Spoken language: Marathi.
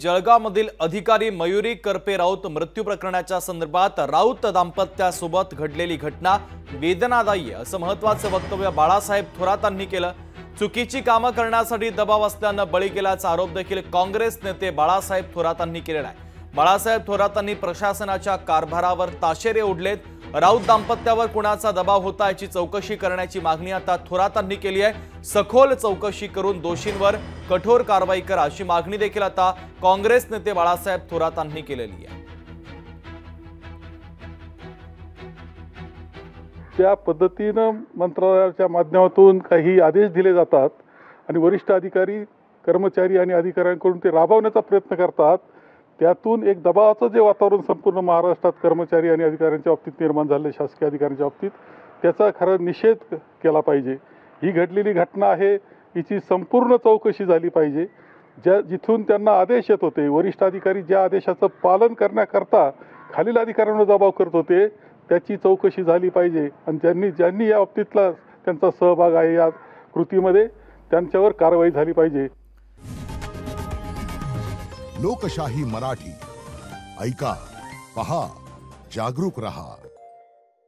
जळगावमधील अधिकारी मयुरी करपे राऊत मृत्यू प्रकरणाच्या संदर्भात राऊत दाम्पत्यासोबत घडलेली घटना वेदनादायी असं महत्त्वाचं वक्तव्य बाळासाहेब थोरातांनी केलं। चुकीची कामं करण्यासाठी दबाव असल्यानं बळी गेल्याचा आरोप देखील काँग्रेस नेते बाळासाहेब थोरातांनी केलेला आहे। बाळासाहेब थोरातांनी प्रशासनाच्या कारभारावर ताशेरे ओढलेत। राऊत दाम्पत्यावर कुणाचा दबाव होता याची चौकशी करण्याची मागणी आता थोरातांनी केली आहे। सखोल चौकशी करून दोषींवर कठोर कारवाई करा अशी मागणी देखील आता काँग्रेस नेते बाळासाहेब थोरातांनी केलेली आहे। त्या पद्धतीने मंत्रालयाच्या माध्यमातून काही आदेश दिले जातात आणि वरिष्ठ अधिकारी कर्मचारी आणि अधिकाऱ्यांकडून ते राबवण्याचा प्रयत्न करतात। त्यातून एक दबावाचं जे वातावरण संपूर्ण महाराष्ट्रात कर्मचारी आणि अधिकाऱ्यांच्या बाबतीत निर्माण झाले, शासकीय अधिकाऱ्यांच्या बाबतीत, त्याचा खरा निषेध केला पाहिजे। ही घडलेली घटना आहे, हिची संपूर्ण चौकशी झाली पाहिजे। जिथून त्यांना आदेश येत होते, वरिष्ठ अधिकारी ज्या आदेशाचं पालन करण्याकरता खालील अधिकाऱ्यांवर दबाव करत होते, त्याची चौकशी झाली पाहिजे आणि ज्यांनी या बाबतीतला त्यांचा सहभाग आहे या कृतीमध्ये, त्यांच्यावर कारवाई झाली पाहिजे। लोकशाही मराठी ऐका, पहा, जागरूक रहा।